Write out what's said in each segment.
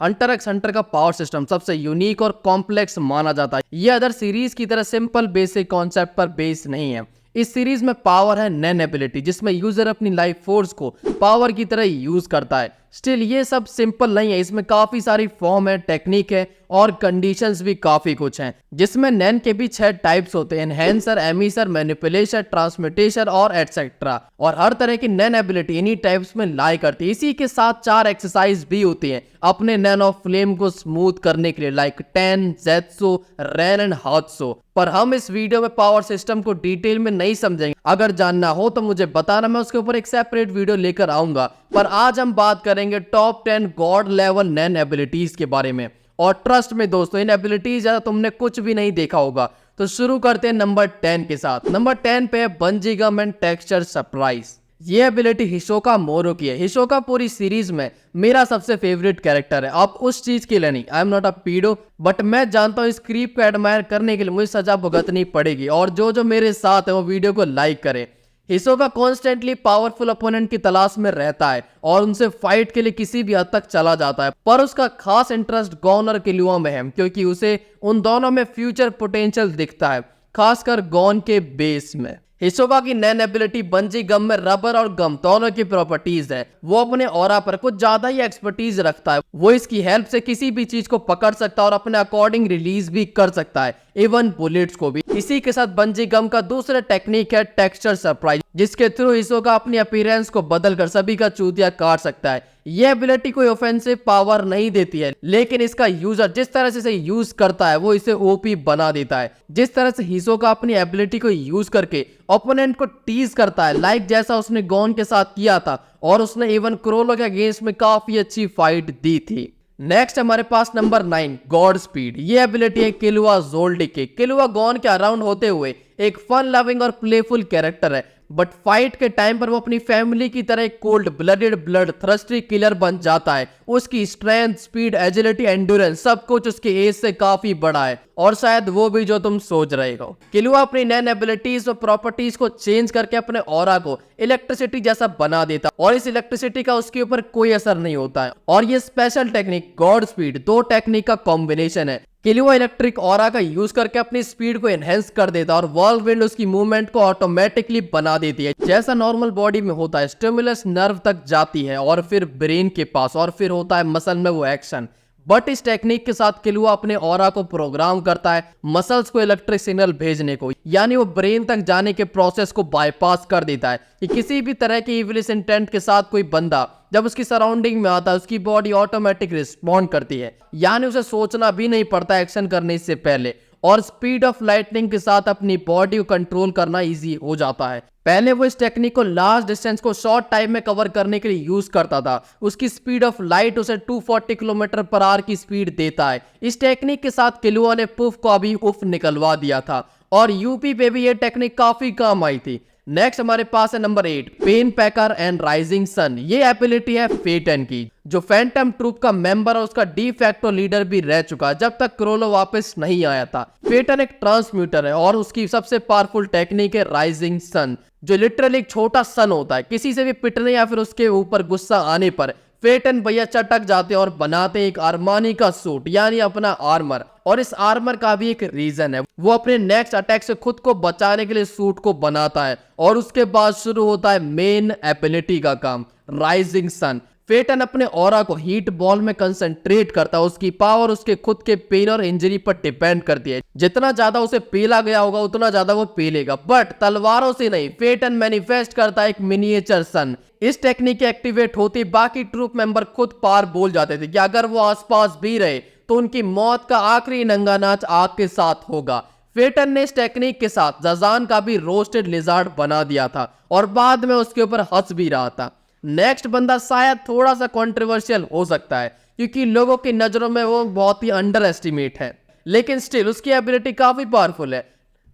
Hunter x Hunter का power system सबसे unique और कॉम्प्लेक्स माना जाता है। ये अदर सीरीज की तरह सिंपल बेसिक कॉन्सेप्ट पर बेस नहीं है। इस सीरीज में पावर है नैन एबिलिटी, जिसमें यूजर अपनी लाइफ फोर्स को पावर की तरह यूज करता है। स्टिल ये सब सिंपल नहीं है, इसमें काफी सारी फॉर्म है, टेक्निक है और कंडीशंस भी काफी कुछ हैं, जिसमें नैन के भी 6 टाइप्स होते हैं: एनहेंसर, एमिसर, मैनिपुलेशन, ट्रांसमिटेशन और एटसेट्रा। और हर तरह की नैन एबिलिटी इन्हीं टाइप्स में लाई करती है। इसी के साथ 4 एक्सरसाइज भी होती हैं अपने नैन ऑफ फ्लेम को स्मूथ करने के लिए, लाइक 10, ज़ेत्सु, रेन एंड हात्सो। पर हम इस वीडियो में पावर सिस्टम को डिटेल में नहीं समझेंगे। अगर जानना हो तो मुझे बताना, मैं उसके ऊपर एक सेपरेट वीडियो लेकर आऊंगा। पर आज हम बात करेंगे टॉप 10 गॉड लेवल नैन एबिलिटीज के बारे में। और ट्रस्ट में दोस्तों, इन एबिलिटीज ज्यादा तुमने कुछ भी नहीं देखा होगा। तो शुरू करते हैं नंबर 10 के साथ। नंबर 10 पे है bungee gum and texture surprise. ये एबिलिटी हिसोका मोरो की है। हिसोका पूरी सीरीज में मेरा सबसे फेवरेट कैरेक्टर है। अब उस चीज के लिए नहीं, I am not a पीडो, but मैं जानता हूँ इस क्रीप को एडमायर करने के लिए मुझे सजा भुगतनी पड़ेगी। और जो मेरे साथ है वो वीडियो को लाइक करे। हिसोका कॉन्स्टेंटली पावरफुल अपोनेंट की तलाश में रहता है और उनसे फाइट के लिए किसी भी हद तक चला जाता है। पर उसका खास इंटरेस्ट गॉन और किलुआ में है, क्योंकि उसे उन दोनों में फ्यूचर पोटेंशियल दिखता है, खासकर गॉन के बेस में। हिसोका की नैन एबिलिटी बंजी गम में रबर और गम दोनों की प्रॉपर्टीज है। वो अपने ऑरा पर कुछ ज्यादा ही एक्सपर्टीज रखता है। वो इसकी हेल्प से किसी भी चीज को पकड़ सकता है और अपने अकॉर्डिंग रिलीज भी कर सकता है, इवन बुलेट्स को भी। इसी के साथ बंजी गम का दूसरा टेक्निक है टेक्सचर सरप्राइज, जिसके थ्रू हिसोका अपनी अपीयरेंस को बदलकर सभी का चूतिया काट सकता है। यह एबिलिटी कोई ऑफेंसिव पावर नहीं देती है, लेकिन इसका यूजर जिस तरह से इसे यूज करता है वो इसे ओपी बना देता है। जिस तरह से हिसोका अपनी एबिलिटी को यूज करके ओपोनेंट को टीज करता है, लाइक जैसा उसने गॉन के साथ किया था, और उसने इवन क्रोलो के अगेंस्ट में काफी अच्छी फाइट दी थी। नेक्स्ट हमारे पास नंबर 9 गॉड स्पीड। ये एबिलिटी है किलुआ ज़ोल्डिक की। किलुआ गॉन के अराउंड होते हुए एक फन लविंग और प्लेफुल कैरेक्टर है, बट फाइट के टाइम पर वो अपनी फैमिली की तरह एक cold blooded blood thirsty killer बन जाता है। उसकी स्ट्रेंथ, स्पीड, एजिलिटी, एंड्योरेंस सब कुछ उसके एज से काफी बड़ा है, और शायद वो भी जो तुम सोच रहे हो। किलुआ अपनी नैन एबिलिटीज और प्रॉपर्टीज को चेंज करके अपने ऑरा को इलेक्ट्रिसिटी जैसा बना देता, और इस इलेक्ट्रिसिटी का उसके ऊपर कोई असर नहीं होता है। और ये special technique God speed 2 technique का कॉम्बिनेशन है। किलुआ इलेक्ट्रिक ऑरा का यूज करके अपनी स्पीड को एनहेंस कर देता है और व्हर्लविंड उसकी मूवमेंट को ऑटोमेटिकली बना देती है, जैसा नॉर्मल बॉडी में होता है। स्टिमुलस नर्व तक जाती है और फिर ब्रेन के पास, और फिर होता है मसल में वो एक्शन। बट इस टेक्निक के साथ किलुआ अपने ऑरा को प्रोग्राम करता है मसल्स को इलेक्ट्रिक सिग्नल भेजने को, यानी वो ब्रेन तक जाने के प्रोसेस को बाईपास कर देता है कि किसी भी तरह के इविलिस इंटेंट के साथ कोई बंदा जब उसकी सराउंडिंग में आता है उसकी बॉडी ऑटोमेटिक रिस्पॉन्ड करती है, यानी उसे सोचना भी नहीं पड़ता एक्शन करने से पहले। और स्पीड ऑफ लाइटनिंग के साथ अपनी बॉडी को कंट्रोल करना इजी हो जाता है। पहले वो इस टेक्निक को लार्ज डिस्टेंस को शॉर्ट टाइम में कवर करने के लिए यूज करता था। उसकी स्पीड ऑफ लाइट उसे 240 किलोमीटर पर आवर की स्पीड देता है। इस टेक्निक के साथ किलुआ ने पुफ को अभी उफ निकलवा दिया था, और यूपी पे भी ये टेक्निक काफी काम आई थी। नेक्स्ट हमारे पास है number 8 pen packer and rising sun. ये एबिलिटी है फेटन की, जो फैंटम ट्रूप का मेंबर और उसका डी फैक्टो लीडर भी रह चुका जब तक क्रोलो वापस नहीं आया था। फेटन एक ट्रांसम्यूटर है और उसकी सबसे पावरफुल टेक्निक है राइजिंग सन, जो लिटरली एक छोटा सन होता है। किसी से भी पिटने या फिर उसके ऊपर गुस्सा आने पर फेटन भैया चटक जाते हैं और बनाते हैं एक आर्मानी का सूट, यानी अपना आर्मर। और इस आर्मर का भी एक रीजन है, वो अपने नेक्स्ट अटैक से खुद को बचाने के लिए सूट को बनाता है। और उसके बाद शुरू होता है मेन एबिलिटी का काम, राइजिंग सन। फेटन अपने ऑरा को हीट बॉल में कंसंट्रेट करता है। उसकी पावर उसके खुद के पेन और इंजरी पर डिपेंड करती है। जितना ज्यादा उसे पेला गया होगा उतना ज्यादा वो पेलेगा, बट तलवारों से नहीं। फेटन मैनिफेस्ट करता है एक मिनिएचर सन। इस टेक्निक एक्टिवेट होती बाकी ट्रूप मेंबर खुद पार बोल जाते थे कि अगर वो आसपास भी रहे तो उनकी मौत का आखिरी नंगा नाच आग के साथ होगा। फेटन ने इस टेक्निक के साथ जजान का भी रोस्टेड लिजार्ड बना दिया था और बाद में उसके ऊपर हंस भी रहा था। नेक्स्ट बंदा शायद थोड़ा सा कंट्रोवर्शियल हो सकता है, क्योंकि लोगों की नजरों में वो बहुत ही अंडर एस्टिमेट है, लेकिन स्टिल उसकी एबिलिटी काफी पावरफुल है।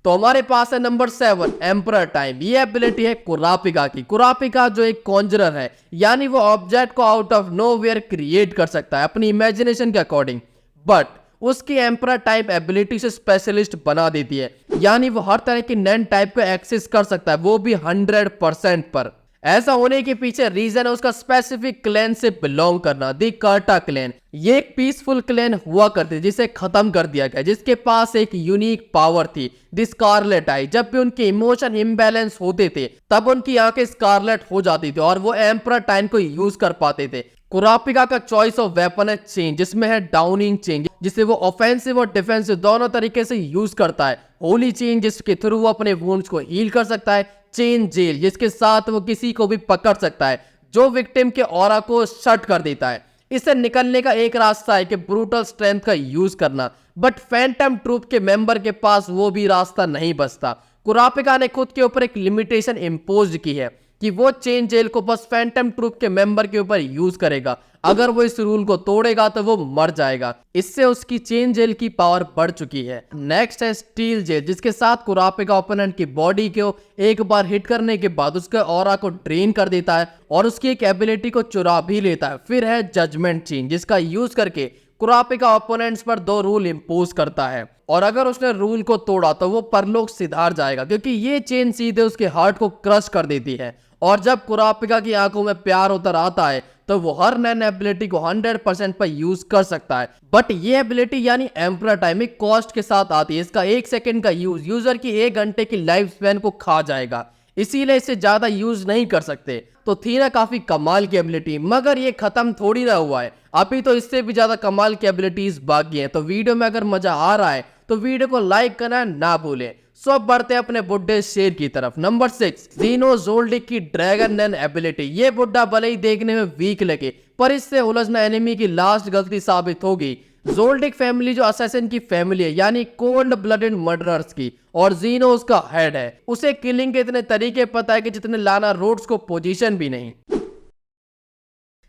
तो हमारे पास है नंबर 7 एम्परर टाइम। ये एबिलिटी है कुरापिका की। कुरापिका जो एक कॉन्जरर है, यानी वो ऑब्जेक्ट को आउट ऑफ नोवेयर क्रिएट कर सकता है अपनी इमेजिनेशन के अकॉर्डिंग, बट उसकी एम्परर टाइप एबिलिटी से स्पेशलिस्ट बना देती है, यानी वो हर तरह की नैन टाइप को एक्सेस कर सकता है, वो भी 100% पर। ऐसा होने के पीछे रीजन है उसका स्पेसिफिक क्लैन से बिलोंग करना, दी कर्टा क्लैन। ये एक पीसफुल क्लैन हुआ करती जिसे खत्म कर दिया गया, जिसके पास एक यूनिक पावर थी, दी स्कारलेट आई। जब भी उनके इमोशन इम्बैलेंस होते थे तब उनकी आंखें स्कारलेट हो जाती थी और वो एम्परर टाइम को यूज कर पाते थे। कुरापिका का चॉइस ऑफ वेपन है चेन, जिसमें है डाउनिंग चेन, जिसे वो ऑफेंसिव और डिफेंसिव दोनों तरीके से यूज करता है। होली चेन, जिसके थ्रू वो अपने वुंड्स को हील कर सकता है। चेन जेल, जिसके साथ वो किसी को भी पकड़ सकता है, जो विक्टिम के ऑरा को शट कर देता है। इससे निकलने का एक रास्ता है कि ब्रूटल स्ट्रेंथ का यूज करना, बट फैंटम ट्रूप के मेंबर के पास वो भी रास्ता नहीं बचता। कुरापिका ने खुद के ऊपर एक लिमिटेशन इम्पोज की है कि वो चेन जेल को बस फैंटम ट्रूप के मेंबर के ऊपर यूज करेगा। अगर वो इस रूल को तोड़ेगा तो वो मर जाएगा। इससे उसकी चेन जेल की पावर बढ़ चुकी है। नेक्स्ट है स्टील जेल, जिसके साथ कुरापिका ओपोनेंट की बॉडी को एक बार हिट करने के बाद उसके ऑरा को ड्रेन कर देता है और उसकी एक एबिलिटी को चुरा भी लेता है। फिर है जजमेंट चेन, जिसका यूज करके कुरापिका ओपोनेंट्स पर 2 रूल इंपोज करता है और अगर उसने रूल को तोड़ा तो वो परलोक सिधार जाएगा, क्योंकि ये चेन सीधे उसके हार्ट को क्रश कर देती है। और जब कुरापिका की आंखों में प्यार उतर आता है तो वो हर नैन एबिलिटी को 100% पर यूज कर सकता है। बट ये एबिलिटी यानी एम्परर टाइम एक कॉस्ट के साथ आती है। इसका 1 सेकंड का यूज यूजर की 1 घंटे की लाइफ स्पैन को खा जाएगा, इसीलिए इसे ज्यादा यूज नहीं कर सकते। तो थी ना काफी कमाल की एबिलिटी, मगर ये खत्म थोड़ी ना हुआ है, अभी तो इससे भी ज्यादा कमाल की एबिलिटीज बाकी हैं। तो वीडियो में अगर मजा आ रहा है तो वीडियो को लाइक करना ना भूलें। सो अब बढ़ते हैं अपने बुड्ढे शेर की तरफ। नंबर 6, ज़ीनो ज़ोल्डिक की ड्रैगन नैन एबिलिटी। ये बुड्ढा भले ही देखने में वीक लगे पर इससे उलझना एनिमी की लास्ट गलती साबित होगी। ज़ोल्डिक फैमिली जो असैसिन की फैमिली है, यानी कोल्ड ब्लडेड मर्डरर्स की, और ज़ीनो उसका हेड है। उसे किलिंग के इतने तरीके पता है कि जितने लाना रोड्स को पोजीशन भी नहीं।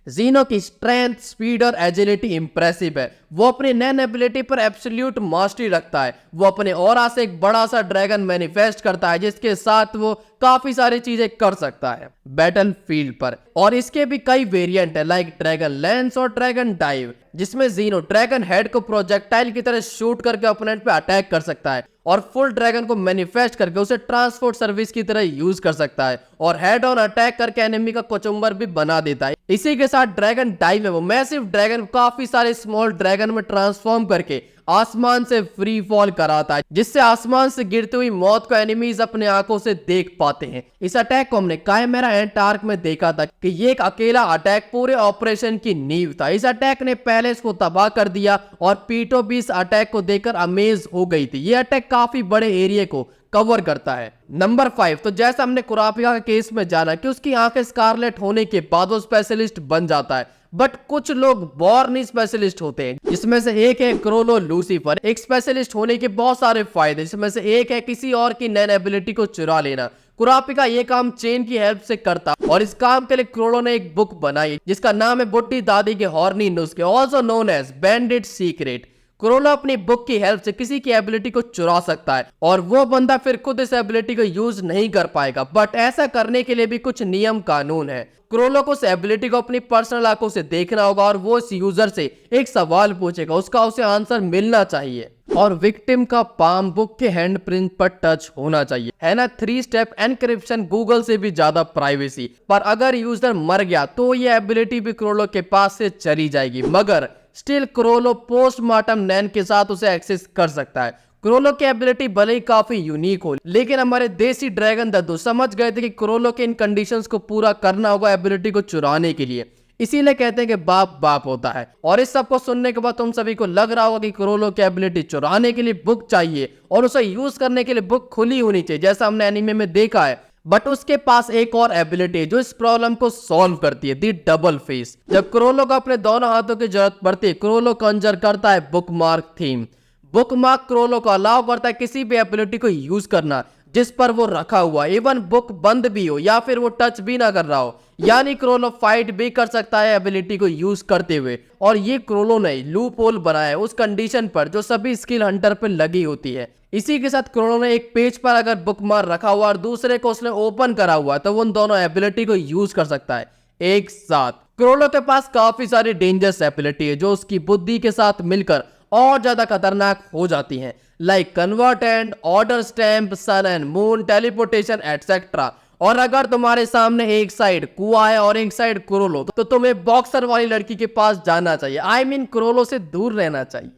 ज़ीनो की स्ट्रेंथ, स्पीड और एजिलिटी इंप्रेसिव है। वो अपनी नैन एबिलिटी पर एब्सोल्यूट मास्टरी रखता है। वो अपने ऑरा से एक बड़ा सा ड्रैगन मैनिफेस्ट करता है, जिसके साथ वो काफी सारी चीजें कर सकता है बैटल फील्ड पर। और इसके भी कई वेरिएंट है, लाइक ड्रैगन लेंस और ड्रैगन डाइव, जिसमें ज़ीनो ड्रैगन हेड को प्रोजेक्टाइल की तरह शूट करके ओपोनेंट पे अटैक कर सकता है और फुल ड्रैगन को मैनिफेस्ट करके उसे ट्रांसपोर्ट सर्विस की तरह यूज कर सकता है और हेड ऑन अटैक करके एनिमी का कुचुम्बर भी बना देता है। इसी के साथ ड्रैगन डाइव है, वो मैसिव ड्रैगन काफी सारे स्मॉल ड्रैगन में ट्रांसफॉर्म करके आसमान से फ्री फॉल कराता है, जिससे आसमान से गिरती हुई मौत को एनिमीज अपने आंखों से देख पाते हैं। इस अटैक को हमने काइमेरा एंड आर्क में देखा था कि ये एक अकेला अटैक पूरे ऑपरेशन की नींव था। इस अटैक ने पैलेस को तबाह कर दिया और पीटो भी इस अटैक को देखकर अमेज हो गई थी। ये अटैक काफी बड़े एरिया को कवर करता है। नंबर 5, तो जैसा हमने कुरापिका के केस में जाना कि उसकी आंखें स्कारलेट होने के बाद वो स्पेशलिस्ट बन जाता है, बट कुछ लोग बॉर्न स्पेशलिस्ट होते हैं, जिसमें से एक है क्रोनो लूसीफर। एक स्पेशलिस्ट होने के बहुत सारे फायदे, जिसमें से एक है किसी और की नैन एबिलिटी को चुरा लेना। कुरापिका ये काम चेन की हेल्प से करता और इस काम के लिए क्रोनो ने एक बुक बनाई जिसका नाम है बुड्ढी दादी के हॉर्नी नुस्खे, also known as banded secret. क्रोनो अपनी बुक की हेल्प से किसी की एबिलिटी को चुरा सकता है और वो बंदा फिर खुद इस एबिलिटी को यूज नहीं कर पाएगा, बट ऐसा करने के लिए भी कुछ नियम कानून है। क्रोनो को उस एबिलिटी को अपनी पर्सनल आंखों से देखना होगा और वो इस यूजर से एक सवाल पूछेगा, उसका उसे आंसर मिलना चाहिए और विक्टिम का पाम बुक के हैंड प्रिंट पर टच होना चाहिए, है ना। 3 स्टेप एनक्रिप्शन गूगल से भी ज्यादा प्राइवेसी। पर अगर यूजर मर गया तो ये एबिलिटी भी क्रोनो के पास से चली जाएगी, मगर स्टिल क्रोनो पोस्टमार्टम नैन के साथ उसे एक्सेस कर सकता है। क्रोनो की एबिलिटी भले ही काफी यूनिक हो, लेकिन हमारे देसी ड्रैगन दद्दू समझ गए थे कि क्रोनो के इन कंडीशंस को पूरा करना होगा एबिलिटी को चुराने के लिए। इसीलिए कहते हैं कि बाप बाप होता है। और इस सब को सुनने के बाद तुम सभी को लग रहा होगा कि क्रोनो की एबिलिटी चुराने के लिए बुक चाहिए और उसे यूज करने के लिए बुक खुली होनी चाहिए, जैसा हमने एनीमे में देखा है। बट उसके पास एक और एबिलिटी है जो इस प्रॉब्लम को सॉल्व करती है, दी डबल फेस। जब क्रोनो को अपने दोनों हाथों की जरूरत पड़ती है, क्रोनो कंजर करता है बुकमार्क थीम। बुकमार्क क्रोनो को अलाउ करता है किसी भी एबिलिटी को यूज करना जिस पर वो रखा हुआ, इवन बुक बंद भी हो या फिर वो टच भी ना कर रहा हो, यानी क्रोनो फाइट भी कर सकता है एबिलिटी को यूज करते हुए। और ये क्रोनो ने लूप होल बनाया है उस कंडीशन पर जो सभी स्किल हंटर पर लगी होती है। इसी के साथ क्रोनो ने एक पेज पर अगर बुकमार्क रखा हुआ और दूसरे को उसने ओपन करा हुआ तो वो उन दोनों एबिलिटी को यूज कर सकता है एक साथ। क्रोनो के पास काफी सारी डेंजरस एबिलिटी है जो उसकी बुद्धि के साथ मिलकर और ज्यादा खतरनाक हो जाती हैं, like convert and order stamp, sun and moon, teleportation etcetera. और अगर तुम्हारे सामने एक साइड कुआ है और एक साइड क्रोलो, तो तुम्हें बॉक्सर वाली लड़की के पास जाना चाहिए। आई मीन क्रोलो से दूर रहना चाहिए।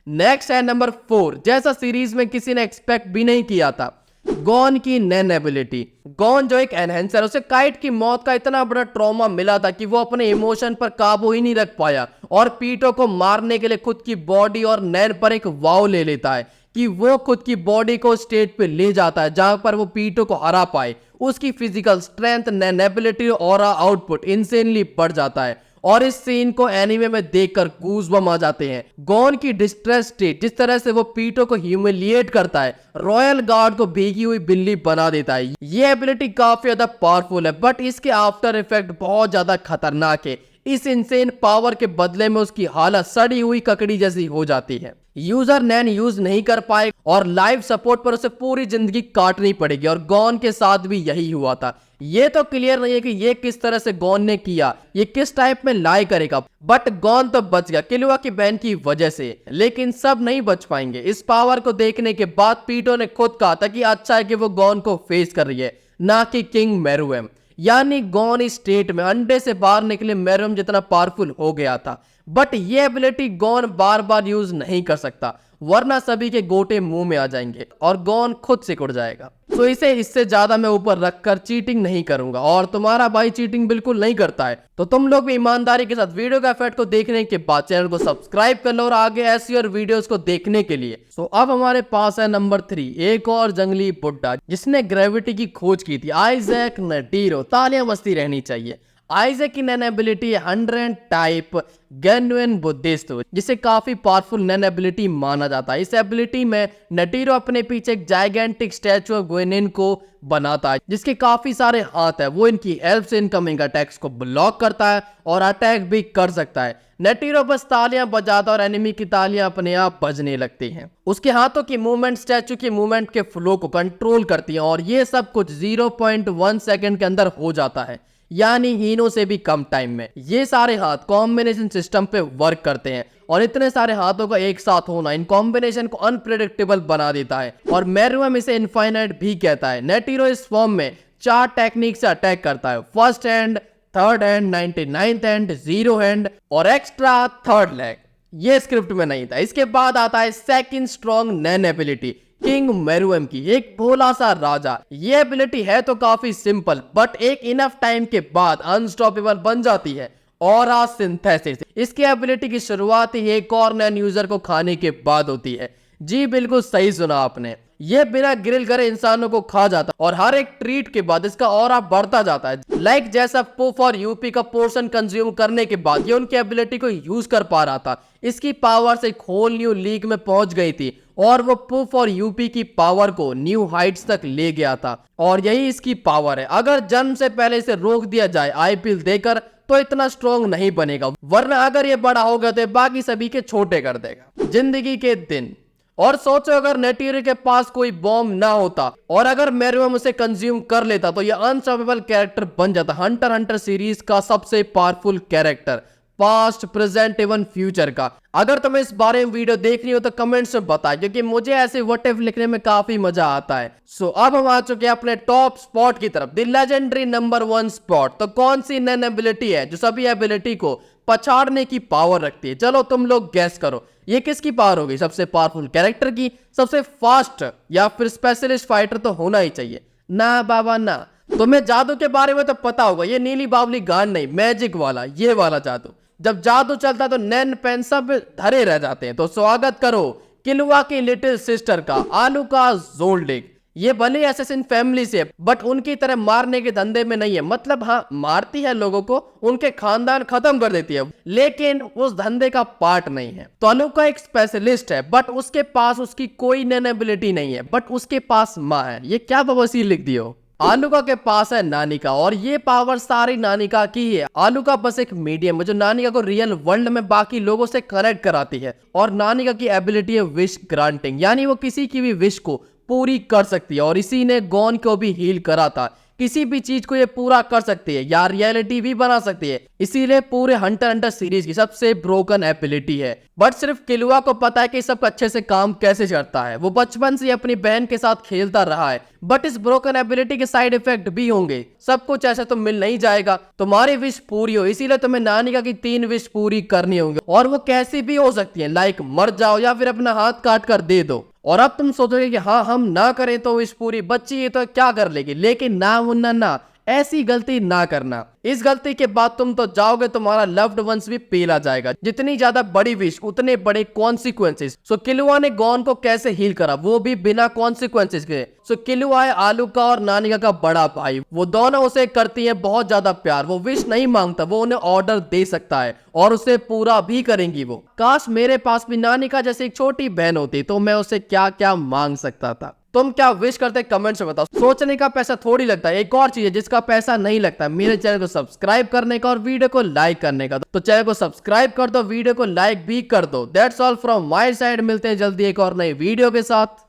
नेक्स्ट है नंबर 4, जैसा सीरीज में किसी ने एक्सपेक्ट भी नहीं किया था, गॉन की नैन एबिलिटी। गॉन जो एक एनहेंसर, उसे काइट की मौत का इतना बड़ा ट्रॉमा मिला था कि वो अपने इमोशन पर काबू ही नहीं रख पाया और पीटो को मारने के लिए खुद की बॉडी और नैन पर एक वाव ले लेता है कि वो खुद की बॉडी को स्टेट पे ले जाता है जहां पर वो पीटो को हरा पाए। उसकी फिजिकल स्ट्रेंथ, नैन एबिलिटी और आउटपुट इंसेनली बढ़ जाता है और इस सीन को एनीमे में देखकर गूज़बम्स आ जाते हैं। गॉन की डिस्ट्रेस स्टेट, जिस तरह से वो पीटो को ह्यूमिलिएट करता है, रॉयल गार्ड को भीगी हुई बिल्ली बना देता है। ये एबिलिटी काफी ज्यादा पावरफुल है, बट इसके आफ्टर इफेक्ट बहुत ज्यादा खतरनाक है। इस इंसेन पावर के बदले में उसकी हालत सड़ी हुई ककड़ी जैसी हो जाती है। यूजर नैन यूज नहीं कर पाए और लाइव सपोर्ट पर उसे पूरी जिंदगी काटनी पड़ेगी और गॉन के साथ भी यही हुआ था। ये तो क्लियर नहीं है कि ये किस तरह से गॉन ने किया, ये किस टाइप में लाई करेगा, बट गॉन तो बच गया किलुआ की बहन की वजह से। लेकिन सब नहीं बच पाएंगे। इस पावर को देखने के बाद पीटो ने खुद कहा था कि अच्छा है कि वो गॉन को फेस कर रही है, ना कि किंग मेरुएम। यानी गॉन इस स्टेट में अंडे से बाहर निकले मेरुएम जितना पावरफुल हो गया था। बट ये एबिलिटी गॉन बार बार यूज नहीं कर सकता, वरना सभी के गोटे मुंह में आ जाएंगे और गॉन खुद से उड़ जाएगा। तो इसे इससे ज्यादा मैं ऊपर रखकर चीटिंग नहीं करूंगा और तुम्हारा भाई चीटिंग बिल्कुल नहीं करता है। तो तुम लोग भी ईमानदारी के साथ वीडियो का इफेक्ट को देखने के बाद चैनल को सब्सक्राइब कर लो और आगे ऐसी और वीडियोस को देखने के लिए। तो अब हमारे पास है नंबर 3, एक और जंगली बुड्ढा जिसने ग्रेविटी की खोज की थी, आइजैक नेटिरो। तालियां बजती रहनी चाहिए। आइजैक की नैन एबिलिटी 100 टाइप गेन्युइन बुद्धिस्ट, जिसे काफी पावरफुल नैन एबिलिटी माना जाता है। इस एबिलिटी में नेटिरो अपने पीछे एक जाइगेंटिक स्टैचू ऑफ ग्वेनिन को बनाता है जिसके काफी सारे हाथ है। वो इनकी हेल्प से इनकमिंग अटैक्स को ब्लॉक करता है और अटैक भी कर सकता है। नेटिरो बस तालियां बजाता और एनिमी की तालियां अपने आप बजने लगती हैं। उसके हाथों की मूवमेंट स्टैचू की मूवमेंट के फ्लो को कंट्रोल करती है और ये सब कुछ 0.1 सेकंड के अंदर हो जाता है, यानी हीनो से भी कम टाइम में। ये सारे हाथ कॉम्बिनेशन सिस्टम पे वर्क करते हैं और इतने सारे हाथों का एक साथ होना इन कॉम्बिनेशन को अनप्रेडिक्टेबल बना देता है और मेरुएम इसे इनफाइनाइट भी कहता है। नेटिरो इस फॉर्म में 4 टेक्निक से अटैक करता है, first hand, third hand, 99th hand, zero hand और एक्स्ट्रा थर्ड लेग। ये स्क्रिप्ट में नहीं था। इसके बाद आता है सेकंड स्ट्रॉन्ग नैन एबिलिटी, किंग मेरुएम की, एक भोला सा राजा। ये एबिलिटी है तो काफी सिंपल, बट एक इनफ टाइम के बाद अनस्टॉपेबल बन जाती है। ऑरा सिंथेसिस, इसकी एबिलिटी की शुरुआत ही एक और नैन यूजर को खाने के बाद होती है। जी बिल्कुल सही सुना आपने। ये बिना ग्रिल करे इंसानों को खा जाता और हर एक ट्रीट के बाद इसका ऑरा बढ़ता जाता है। लाइक जैसा पुफ और यूपी का पोर्शन कंज्यूम करने के बाद ये उनकी एबिलिटी को यूज कर पा रहा था। इसकी पावर से एक होल न्यू लीग में पहुंच गई थी और वो पुफ और यूपी की पावर को न्यू हाइट्स तक ले गया था और यही इसकी पावर है। अगर जन्म से पहले इसे रोक दिया जाए आईपीएल देकर तो इतना स्ट्रॉन्ग नहीं बनेगा, वरना अगर ये बड़ा हो गया तो बाकी सभी के छोटे कर देगा। जिंदगी के दिन। और सोचो अगर नेटिरो के पास कोई बॉम्ब ना होता और अगर मेरुएम उसे कंज्यूम कर लेता तो ये अनस्टॉपेबल कैरेक्टर बन जाता। हंटर हंटर सीरीज का सबसे पावरफुल कैरेक्टर, पास्ट, प्रेजेंट एवं फ्यूचर का। अगर तुम्हें इस बारे में वीडियो देखनी हो तो कमेंट्स में बताएं, क्योंकि मुझे ऐसे व्हाट इफ लिखने में काफी मजा आता है। सो अब हम आ चुके हैं अपने टॉप स्पॉट की तरफ, द लेजेंडरी नंबर 1 स्पॉट। तो कौन सी नैन एबिलिटी है जो सभी एबिलिटी को पछाड़ने की पावर रखती है? चलो तुम लोग गैस करो, ये किसकी पावर होगी? सबसे पावरफुल कैरेक्टर की, सबसे फास्ट, या फिर स्पेशलिस्ट फाइटर तो होना ही चाहिए। ना बाबा ना, तुम्हें जादू के बारे में तो पता होगा, ये नीली बावली गान नहीं, मैजिक वाला, ये वाला जादू। जब जादू चलता तो नैन पेन सब धरे रह जाते हैं। तो स्वागत करो किलुआ की लिटिल सिस्टर का, आलुका ज़ोल्डिक। ये भले एसेसिन फैमिली से, बट उनकी तरह मारने के धंधे में नहीं है। मतलब हाँ, मारती है लोगों को, उनके खानदान खत्म कर देती है, लेकिन उस धंधे का पार्ट नहीं है। तो आलुका एक स्पेशलिस्ट है, बट उसके पास उसकी कोई नैन एबिलिटी नहीं है, बट उसके पास माँ है। ये क्या बवासीर लिख दियो। आलुका के पास है नानिका और ये पावर सारी नानिका की है। आलुका बस एक मीडियम है जो नानिका को रियल वर्ल्ड में बाकी लोगों से कनेक्ट कराती है। और नानिका की एबिलिटी है विश ग्रांटिंग, यानी वो किसी की भी विश को पूरी कर सकती है। और इसी ने गॉन को भी हील करा था। किसी भी चीज को ये पूरा कर सकती है या रियलिटी भी बना सकती है। इसीलिए पूरे हंटर हंटर सीरीज की सबसे ब्रोकन एबिलिटी है। बट सिर्फ किलुआ को पता है कि सब अच्छे से काम कैसे करता है। वो बचपन से अपनी बहन के साथ खेलता रहा है। बट इस ब्रोकन एबिलिटी के साइड इफेक्ट भी होंगे। सब कुछ ऐसे तो मिल नहीं जाएगा। तुम्हारी विश पूरी हो, इसीलिए तुम्हें नानिका की 3 विश पूरी करनी होंगी और वो कैसी भी हो सकती है, लाइक मर जाओ या फिर अपना हाथ काट कर दे दो। और अब तुम सोचोगे कि हाँ हम ना करें तो विश पूरी, बच्ची ये तो क्या कर लेगी। लेकिन ना मुन्ना ना, ऐसी गलती ना करना। इस गलती के बाद तुम तो जाओगे, तुम्हारा लव्ड वंस भी पेला जाएगा। जितनी ज्यादा बड़ी विश उतने बड़े कॉन्सिक्वेंसेस। सो किलुआ ने गॉन को कैसे हील करा, वो भी बिना कॉन्सिक्वेंसेस के। सो किलुआ है आलू का और नानिका का बड़ा भाई। वो दोनों उसे करती हैं बहुत ज्यादा प्यार। वो विश नहीं मांगता, वो उन्हें ऑर्डर दे सकता है और उसे पूरा भी करेंगी वो। काश मेरे पास भी नानिका जैसी एक छोटी बहन होती तो मैं उसे क्या क्या मांग सकता था। तुम क्या विश करते कमेंट में बताओ। सोचने का पैसा थोड़ी लगता है। एक और चीज है जिसका पैसा नहीं लगता, मेरे चैनल को सब्सक्राइब करने का और वीडियो को लाइक करने का। तो चैनल को सब्सक्राइब कर दो, वीडियो को लाइक भी कर दो। That's all from my side. मिलते हैं जल्दी एक और नई वीडियो के साथ।